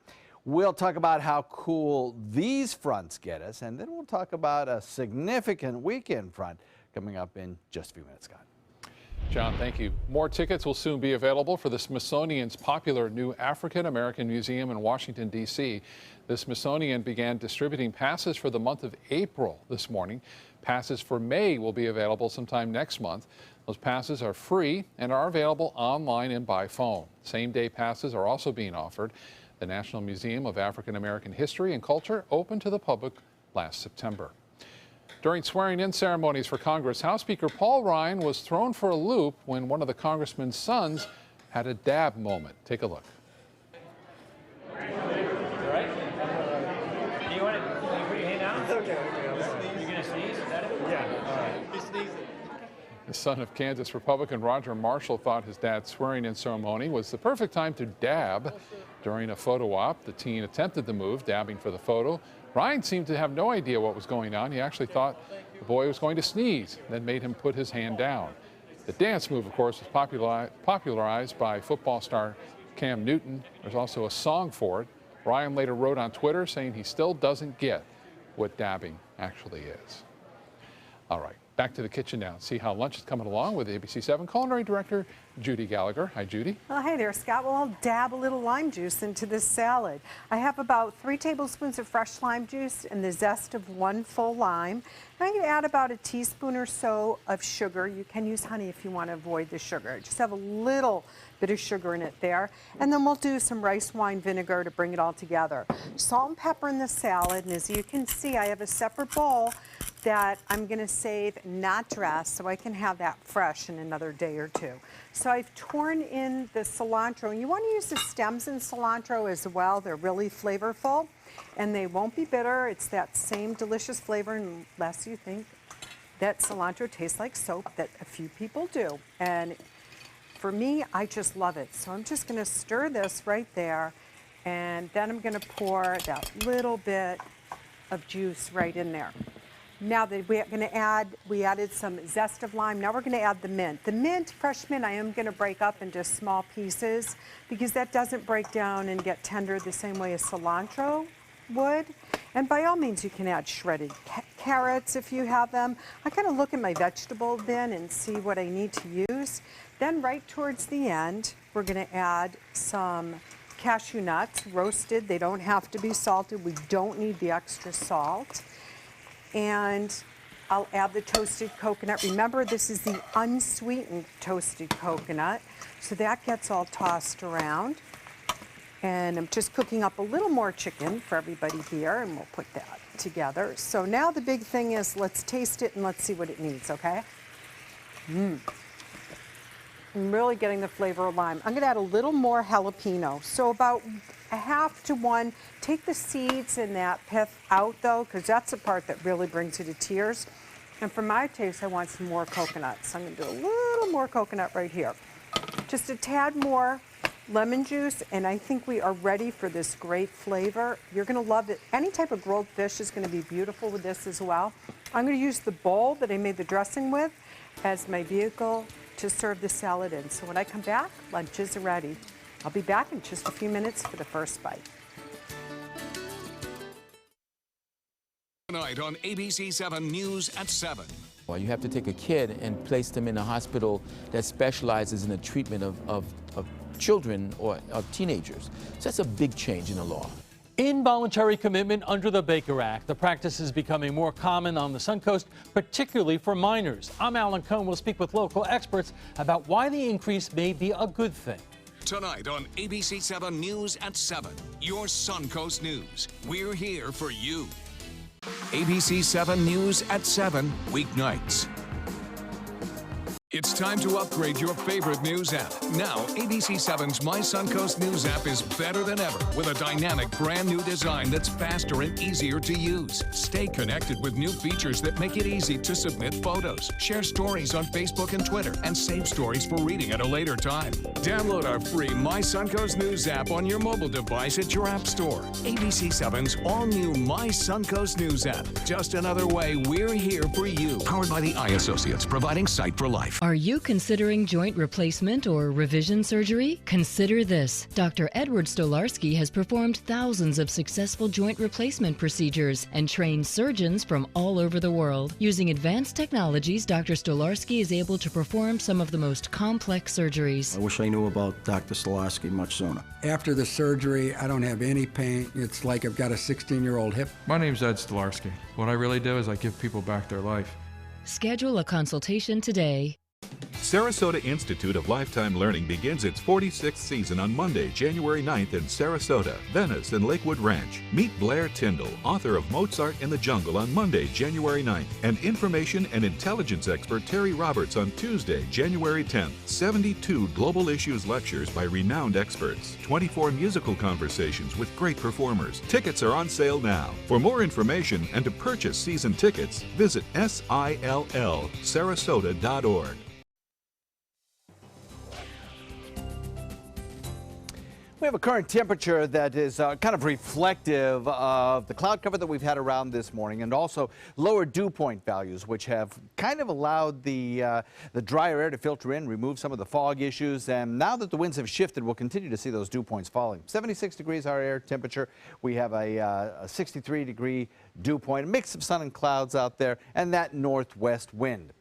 We'll talk about how cool these fronts get us, and then we'll talk about a significant weekend front coming up in just a few minutes, Scott. John, thank you. More tickets will soon be available for the Smithsonian's popular new African American Museum in Washington, D.C. The Smithsonian began distributing passes for the month of April this morning. Passes for May will be available sometime next month. Those passes are free and are available online and by phone. Same-day passes are also being offered. The National Museum of African American History and Culture opened to the public last September. During swearing-in ceremonies for Congress, House Speaker Paul Ryan was thrown for a loop when one of the congressman's sons had a dab moment. Take a look. The son of Kansas Republican Roger Marshall thought his dad's swearing-in ceremony was the perfect time to dab. During a photo op, the teen attempted the move, dabbing for the photo. Ryan seemed to have no idea what was going on. He actually thought the boy was going to sneeze, then made him put his hand down. The dance move, of course, was popularized by football star Cam Newton. There's also a song for it. Ryan later wrote on Twitter saying he still doesn't get what dabbing actually is. All right, back to the kitchen now. See how lunch is coming along with ABC 7 Culinary Director Judy Gallagher. Hi, Judy. Well, hey there, Scott. Well, I'll dab a little lime juice into this salad. I have about 3 tablespoons of fresh lime juice and the zest of 1 full lime. Now you add about a teaspoon or so of sugar. You can use honey if you want to avoid the sugar. Just have a little bit of sugar in it there. And then we'll do some rice wine vinegar to bring it all together. Salt and pepper in the salad, and as you can see, I have a separate bowl that I'm going to save not dressed so I can have that fresh in another day or two. So I've torn in the cilantro, and you want to use the stems in cilantro as well. They're really flavorful and they won't be bitter. It's that same delicious flavor unless you think that cilantro tastes like soap, that a few people do. And for me, I just love it. So I'm just going to stir this right there, and then I'm going to pour that little bit of juice right in there. Now that we added some zest of lime. Now we're going to add the mint. The mint, fresh mint, I am going to break up into small pieces because that doesn't break down and get tender the same way as cilantro would. And by all means, you can add shredded carrots if you have them. I kind of look in my vegetable bin and see what I need to use. Then right towards the end, we're going to add some cashew nuts, roasted. They don't have to be salted. We don't need the extra salt. And I'll add the toasted coconut. Remember, this is the unsweetened toasted coconut. So that gets all tossed around. And I'm just cooking up a little more chicken for everybody here, and we'll put that together. So now the big thing is let's taste it and let's see what it needs, okay? I'm really getting the flavor of lime. I'm gonna add a little more jalapeno. So about a half to 1. Take the seeds and that pith out though, because that's the part that really brings you to tears. And for my taste, I want some more coconut. So I'm gonna do a little more coconut right here. Just a tad more lemon juice, and I think we are ready for this great flavor. You're gonna love it. Any type of grilled fish is gonna be beautiful with this as well. I'm gonna use the bowl that I made the dressing with as my vehicle to serve the salad in. So when I come back, lunch is ready. I'll be back in just a few minutes for the first bite. Tonight on ABC 7 News at 7. Well, you have to take a kid and place them in a hospital that specializes in the treatment of children or of teenagers. So that's a big change in the law. Involuntary commitment under the Baker Act. The practice is becoming more common on the Suncoast, particularly for minors. I'm Alan Cohn. We'll speak with local experts about why the increase may be a good thing. Tonight on ABC 7 News at 7, your Suncoast News. We're here for you. ABC 7 News at 7, weeknights. It's time to upgrade your favorite news app. Now, ABC7's My Suncoast News app is better than ever with a dynamic, brand new design that's faster and easier to use. Stay connected with new features that make it easy to submit photos, share stories on Facebook and Twitter, and save stories for reading at a later time. Download our free My Suncoast News app on your mobile device at your app store. ABC7's all-new My Suncoast News app. Just another way we're here for you. Powered by the Eye Associates, providing sight for life. Are you considering joint replacement or revision surgery? Consider this. Dr. Edward Stolarski has performed thousands of successful joint replacement procedures and trained surgeons from all over the world. Using advanced technologies, Dr. Stolarski is able to perform some of the most complex surgeries. I wish I knew about Dr. Stolarski much sooner. After the surgery, I don't have any pain. It's like I've got a 16-year-old hip. My name's Ed Stolarski. What I really do is I give people back their life. Schedule a consultation today. Sarasota Institute of Lifetime Learning begins its 46th season on Monday, January 9th in Sarasota, Venice, and Lakewood Ranch. Meet Blair Tyndall, author of Mozart in the Jungle, on Monday, January 9th, and information and intelligence expert Terry Roberts on Tuesday, January 10th. 72 global issues lectures by renowned experts, 24 musical conversations with great performers. Tickets are on sale now. For more information and to purchase season tickets, visit SILLSarasota.org. We have a current temperature that is kind of reflective of the cloud cover that we've had around this morning, and also lower dew point values, which have kind of allowed the drier air to filter in, remove some of the fog issues. And now that the winds have shifted, we'll continue to see those dew points falling. 76 degrees our air temperature. We have a 63-degree dew point, a mix of sun and clouds out there, and that northwest wind.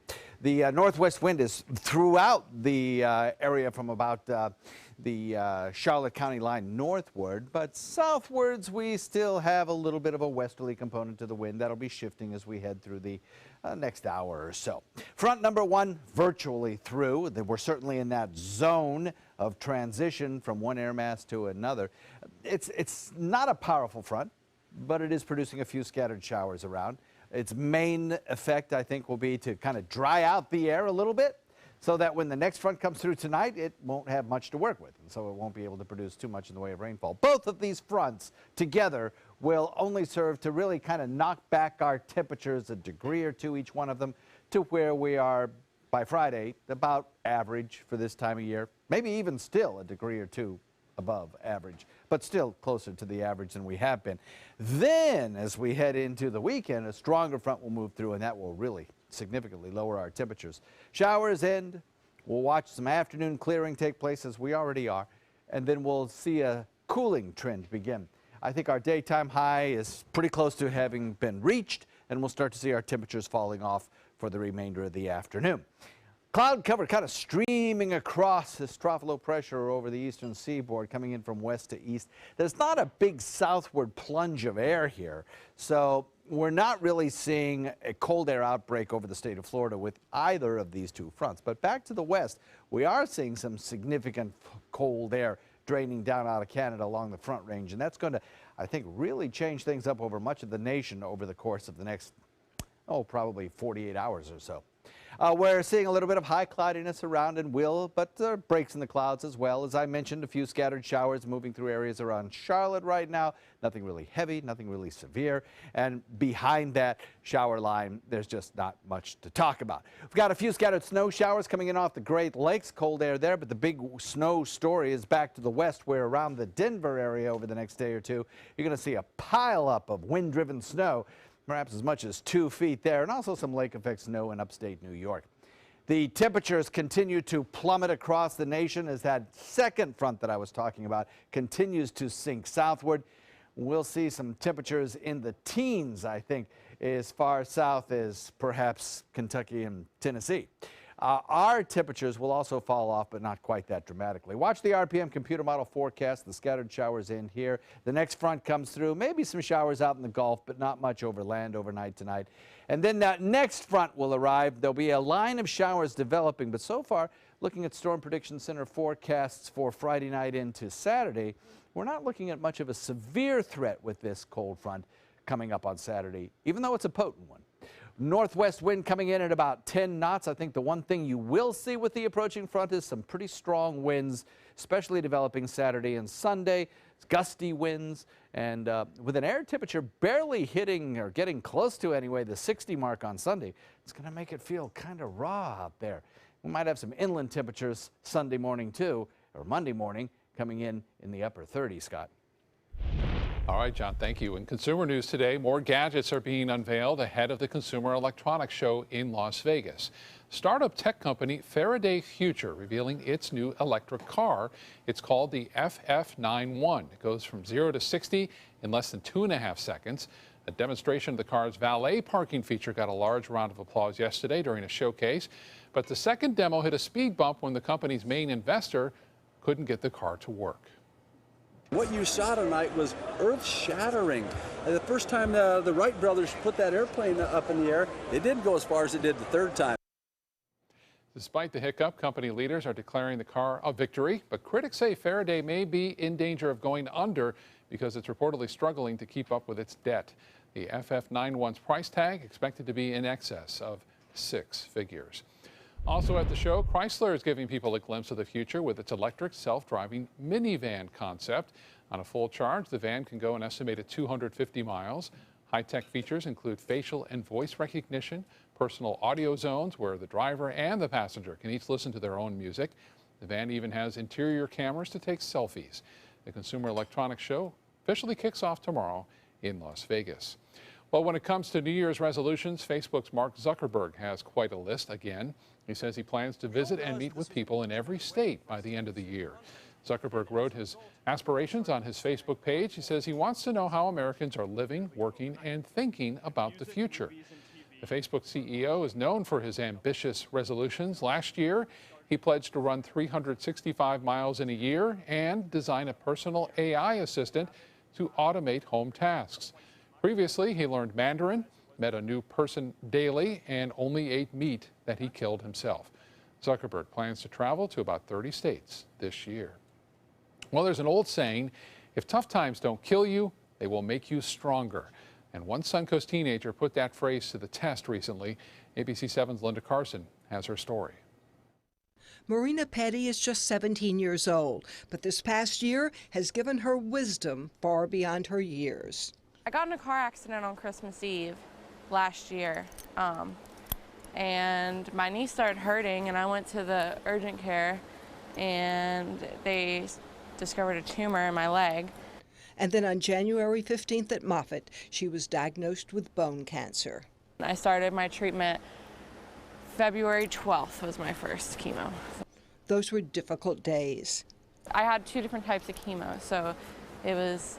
The northwest wind is throughout the area from about the Charlotte County line northward, but southwards we still have a little bit of a westerly component to the wind. That'll be shifting as we head through the next hour or so. Front number one virtually through. We're certainly in that zone of transition from one air mass to another. It's not a powerful front, but it is producing a few scattered showers around. Its main effect, I think, will be to kind of dry out the air a little bit, so that when the next front comes through tonight, it won't have much to work with, and so it won't be able to produce too much in the way of rainfall. Both of these fronts together will only serve to really kind of knock back our temperatures a degree or two, each one of them, to where we are by Friday, about average for this time of year, maybe even still a degree or two above average, but still closer to the average than we have been. Then, as we head into the weekend, a stronger front will move through, and that will really significantly lower our temperatures. Showers end. We'll watch some afternoon clearing take place, as we already are, and then we'll see a cooling trend begin. I think our daytime high is pretty close to having been reached, and we'll start to see our temperatures falling off for the remainder of the afternoon. Cloud cover kind of streaming across this trough low pressure over the eastern seaboard, coming in from west to east. There's not a big southward plunge of air here, so we're not really seeing a cold air outbreak over the state of Florida with either of these two fronts. But back to the west, we are seeing some significant cold air draining down out of Canada along the Front Range, and that's going to, I think, really change things up over much of the nation over the course of the next, probably 48 hours or so. We're seeing a little bit of high cloudiness around and but breaks in the clouds as well. As I mentioned, a few scattered showers moving through areas around Charlotte right now. Nothing really heavy, nothing really severe. And behind that shower line, there's just not much to talk about. We've got a few scattered snow showers coming in off the Great Lakes, cold air there, but the big snow story is back to the west, where around the Denver area over the next day or two, you're going to see a pileup of wind-driven snow, perhaps as much as 2 feet there, and also some lake effect snow in upstate New York. The temperatures continue to plummet across the nation as that second front that I was talking about continues to sink southward. We'll see some temperatures in the teens, I think, as far south as perhaps Kentucky and Tennessee. Our temperatures will also fall off, but not quite that dramatically. Watch the RPM computer model forecast. The scattered showers in here. The next front comes through. Maybe some showers out in the Gulf, but not much over land overnight tonight. And then that next front will arrive. There'll be a line of showers developing, but so far, looking at Storm Prediction Center forecasts for Friday night into Saturday, we're not looking at much of a severe threat with this cold front coming up on Saturday, even though it's a potent one. Northwest wind coming in at about 10 knots. I think the one thing you will see with the approaching front is some pretty strong winds, especially developing Saturday and Sunday. Gusty winds, and with an air temperature barely hitting or getting close to anyway the 60 mark on Sunday, it's going to make it feel kind of raw out there. We might have some inland temperatures Sunday morning too, or Monday morning, coming in the upper 30s, Scott. All right, John, thank you. In consumer news today, more gadgets are being unveiled ahead of the Consumer Electronics Show in Las Vegas. Startup tech company Faraday Future revealing its new electric car. It's called the FF91. It goes from 0 to 60 in less than 2.5 seconds. A demonstration of the car's valet parking feature got a large round of applause yesterday during a showcase. But the second demo hit a speed bump when the company's main investor couldn't get the car to work. What you saw tonight was earth-shattering. The first time the Wright brothers put that airplane up in the air, it didn't go as far as it did the third time. Despite the hiccup, company leaders are declaring the car a victory, but critics say Faraday may be in danger of going under because it's reportedly struggling to keep up with its debt. The FF91's price tag expected to be in excess of 6 figures. Also at the show, Chrysler is giving people a glimpse of the future with its electric self-driving minivan concept. On a full charge, the van can go an estimated 250 miles. High-tech features include facial and voice recognition, personal audio zones where the driver and the passenger can each listen to their own music. The van even has interior cameras to take selfies. The Consumer Electronics Show officially kicks off tomorrow in Las Vegas. Well, when it comes to New Year's resolutions, Facebook's Mark Zuckerberg has quite a list again. He says he plans to visit and meet with people in every state by the end of the year. Zuckerberg wrote his aspirations on his Facebook page. He says he wants to know how Americans are living, working, and thinking about the future. The Facebook CEO is known for his ambitious resolutions. Last year, he pledged to run 365 miles in a year and design a personal AI assistant to automate home tasks. Previously, he learned Mandarin, met a new person daily, and only ate meat that he killed himself. Zuckerberg plans to travel to about 30 states this year. Well, there's an old saying, if tough times don't kill you, they will make you stronger. And one Suncoast teenager put that phrase to the test recently. ABC 7's Linda Carson has her story. Marina Petty is just 17 years old, but this past year has given her wisdom far beyond her years. I got in a car accident on Christmas Eve last year, and my knee started hurting, and I went to the urgent care, and they discovered a tumor in my leg. And then on January 15th at Moffitt, she was diagnosed with bone cancer. I started my treatment February 12th was my first chemo. Those were difficult days. I had 2 different types of chemo, so it was,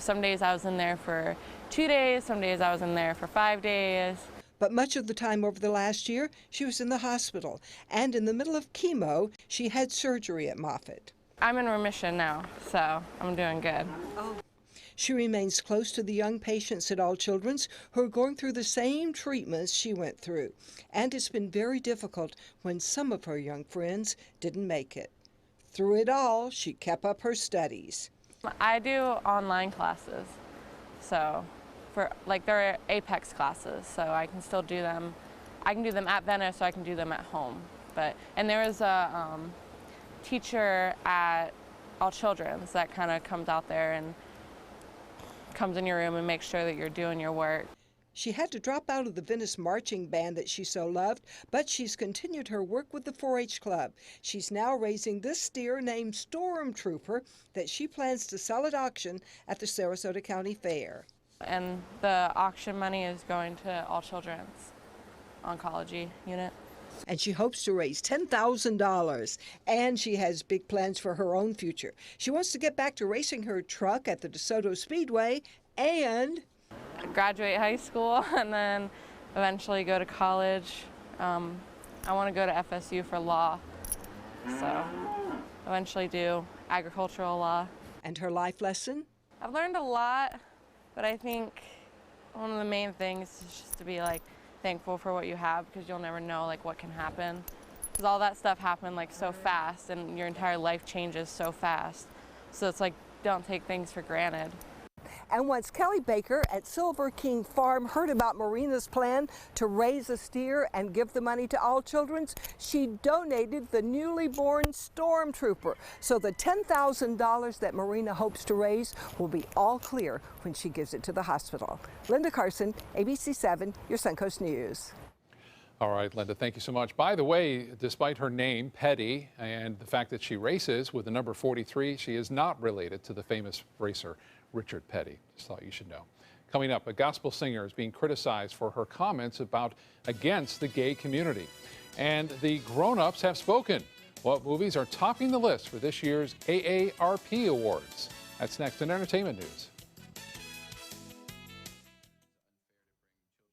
some days I was in there for 2 days, some days I was in there for 5 days. But much of the time over the last year, she was in the hospital. And in the middle of chemo, she had surgery at Moffitt. I'm in remission now, so I'm doing good. She remains close to the young patients at All Children's who are going through the same treatments she went through. And it's been very difficult when some of her young friends didn't make it. Through it all, she kept up her studies. I do online classes, so they're Apex classes, so I can still do them. I can do them at Venice, or I can do them at home. And there is a teacher at All Children's that kind of comes out there and comes in your room and makes sure that you're doing your work. She had to drop out of the Venice marching band that she so loved, but she's continued her work with the 4-H Club. She's now raising this steer named Stormtrooper that she plans to sell at auction at the Sarasota County Fair. And the auction money is going to All Children's oncology unit. And she hopes to raise $10,000. And she has big plans for her own future. She wants to get back to racing her truck at the DeSoto Speedway and graduate high school and then eventually go to college. I want to go to FSU for law, so eventually do agricultural law. And her life lesson? I've learned a lot, but I think one of the main things is just to be thankful for what you have, because you'll never know what can happen, because all that stuff happened so fast and your entire life changes so fast. So it's don't take things for granted. And once Kelly Baker at Silver King Farm heard about Marina's plan to raise a steer and give the money to All Children's, she donated the newly born Stormtrooper. So the $10,000 that Marina hopes to raise will be all clear when she gives it to the hospital. Linda Carson, ABC 7, your Suncoast News. All right, Linda, thank you so much. By the way, despite her name, Petty, and the fact that she races with the number 43, she is not related to the famous racer, Richard Petty. Just thought you should know. Coming up, a gospel singer is being criticized for her comments against the gay community. And the grown-ups have spoken. What movies are topping the list for this year's AARP Awards? That's next in Entertainment News.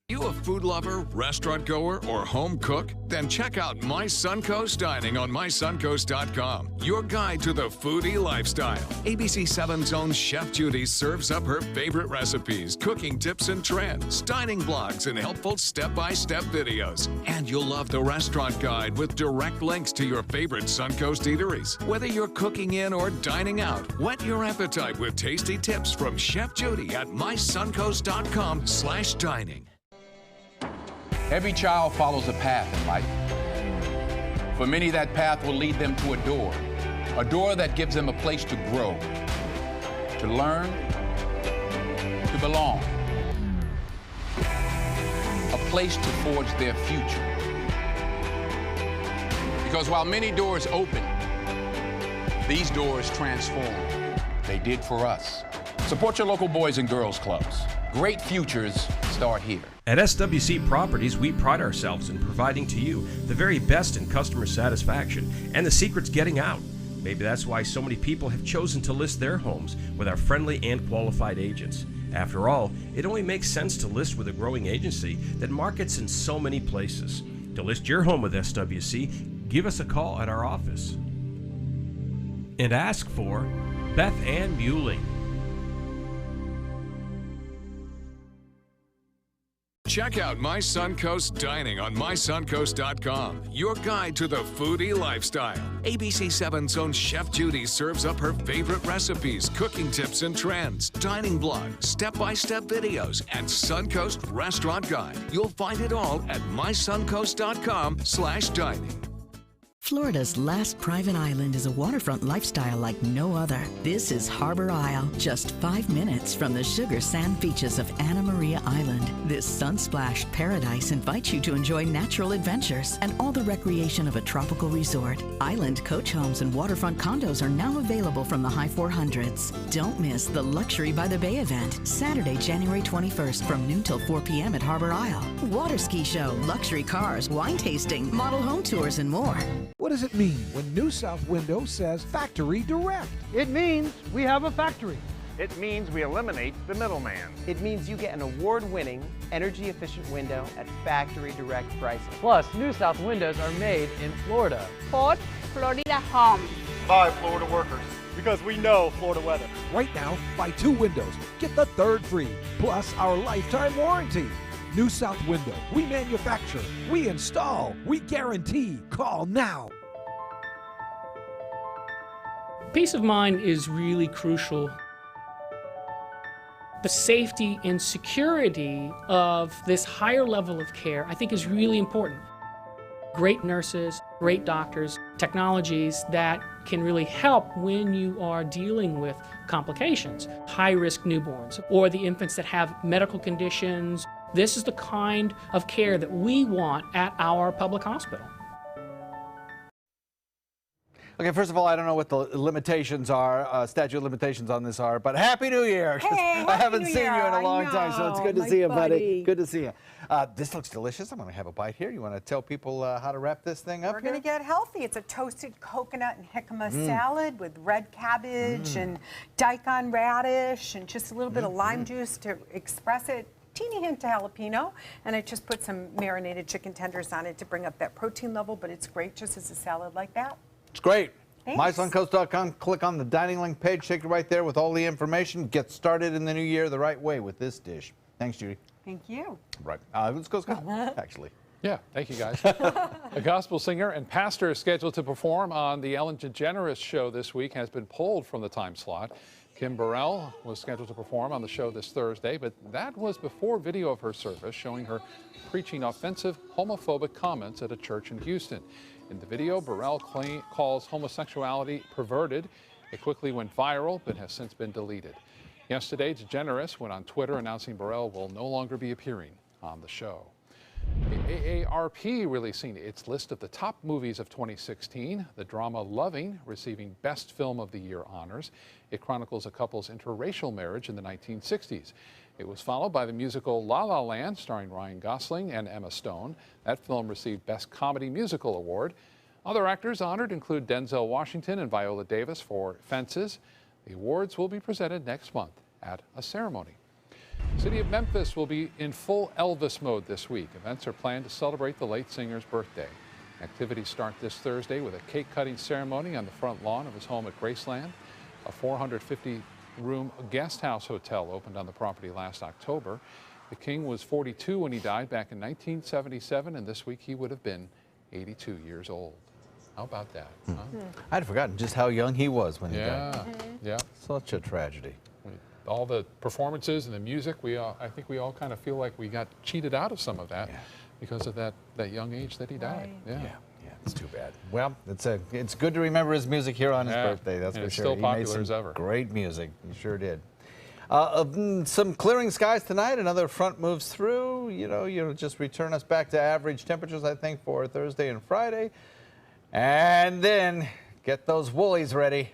You a food lover, restaurant goer, or home cook? Then check out My Suncoast Dining on mysuncoast.com, your guide to the foodie lifestyle. ABC 7's own Chef Judy serves up her favorite recipes, cooking tips and trends, dining blogs, and helpful step-by-step videos. And you'll love the restaurant guide with direct links to your favorite Suncoast eateries. Whether you're cooking in or dining out, whet your appetite with tasty tips from Chef Judy at mysuncoast.com/dining. Every child follows a path in life. For many, that path will lead them to a door that gives them a place to grow, to learn, to belong, a place to forge their future. Because while many doors open, these doors transform. They did for us. Support your local Boys and Girls Clubs. Great futures start here. At SWC Properties, we pride ourselves in providing to you the very best in customer satisfaction, and the secret's getting out. Maybe that's why so many people have chosen to list their homes with our friendly and qualified agents. After all, it only makes sense to list with a growing agency that markets in so many places. To list your home with SWC, give us a call at our office. And ask for Beth Ann Muley. Check out My Suncoast Dining on mysuncoast.com, your guide to the foodie lifestyle. ABC 7's own Chef Judy serves up her favorite recipes, cooking tips and trends, dining blogs, step-by-step videos, and Suncoast restaurant guide. You'll find it all at mysuncoast.com/dining. Florida's last private island is a waterfront lifestyle like no other. This is Harbor Isle, just 5 minutes from the sugar sand beaches of Anna Maria Island. This sun-splashed paradise invites you to enjoy natural adventures and all the recreation of a tropical resort. Island coach homes and waterfront condos are now available from the high 400s. Don't miss the Luxury by the Bay event, Saturday, January 21st from noon till 4 p.m. at Harbor Isle. Water ski show, luxury cars, wine tasting, model home tours, and more. What does it mean when New South Window says Factory Direct? It means we have a factory. It means we eliminate the middleman. It means you get an award-winning, energy-efficient window at factory direct prices. Plus, New South windows are made in Florida. Ford Florida Home. By Florida workers. Because we know Florida weather. Right now, buy 2 windows, get the 3rd free, plus our lifetime warranty. New South Window. We manufacture, we install, we guarantee. Call now. Peace of mind is really crucial. The safety and security of this higher level of care, I think, is really important. Great nurses, great doctors, technologies that can really help when you are dealing with complications, high-risk newborns, or the infants that have medical conditions. This is the kind of care that we want at our public hospital. Okay, first of all, I don't know what the limitations are, statute of limitations on this are, but Happy New Year! Hey, I haven't New seen Year. you in a long time, so it's good to see you, buddy. buddy. Good to see you. This looks delicious. I'm going to have a bite here. You want to tell people how to wrap this thing up? We're going to get healthy. It's a toasted coconut and jicama salad with red cabbage and daikon radish and just a little bit of lime juice to express it. Teeny hint of jalapeno, and I just put some marinated chicken tenders on it to bring up that protein level, but it's great just as a salad like that. It's great. Thanks. MySuncoast.com, click on the dining link page, take it right there with all the information. Get started in the new year the right way with this dish. Thanks, Judy. Thank you. Right. Let's go, Scott, actually. Yeah, thank you, guys. A gospel singer and pastor scheduled to perform on the Ellen DeGeneres show this week has been pulled from the time slot. Kim Burrell was scheduled to perform on the show this Thursday, but that was before video of her service showing her preaching offensive homophobic comments at a church in Houston. In the video, Burrell calls homosexuality perverted. It quickly went viral, but has since been deleted. Yesterday, DeGeneres went on Twitter announcing Burrell will no longer be appearing on the show. The AARP releasing its list of the top movies of 2016. The drama Loving receiving Best Film of the Year honors. It chronicles a couple's interracial marriage in the 1960s. It was followed by the musical La La Land, starring Ryan Gosling and Emma Stone. That film received Best Comedy Musical Award. Other actors honored include Denzel Washington and Viola Davis for Fences. The awards will be presented next month at a ceremony. City of Memphis will be in full Elvis mode this week. Events are planned to celebrate the late singer's birthday. Activities start this Thursday with a cake-cutting ceremony on the front lawn of his home at Graceland. A 450-room guest house hotel opened on the property last October. The King was 42 when he died back in 1977, and this week he would have been 82 years old. How about that? Huh? I'd forgotten just how young he was when he died. Yeah. Such a tragedy. All the performances and the music, I think we all kind of feel like we got cheated out of some of that because of that young age that he died. Yeah, it's too bad. Well, it's good to remember his music here on his birthday, that's and for it's sure. still He popular made some as ever. Great music, he sure did. Some clearing skies tonight, another front moves through. You'll just return us back to average temperatures, I think, for Thursday and Friday. And then get those woolies ready.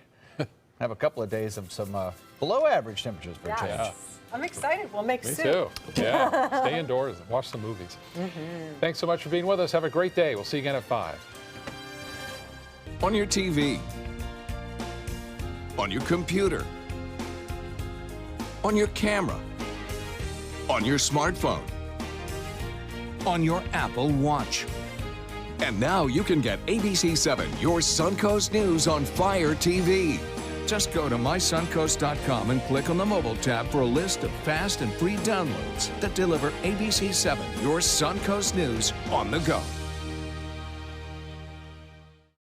Have a couple of days of some below average temperatures for a change. I'm excited. We'll make Me soup. too. Yeah. Stay indoors and watch some movies. Thanks so much for being with us. Have a great day. We'll see you again at 5. On your TV, on your computer, on your camera, on your smartphone, on your Apple Watch. And now you can get ABC7, your Suncoast News on Fire TV. Just go to mysuncoast.com and click on the mobile tab for a list of fast and free downloads that deliver ABC7, your Suncoast News on the go.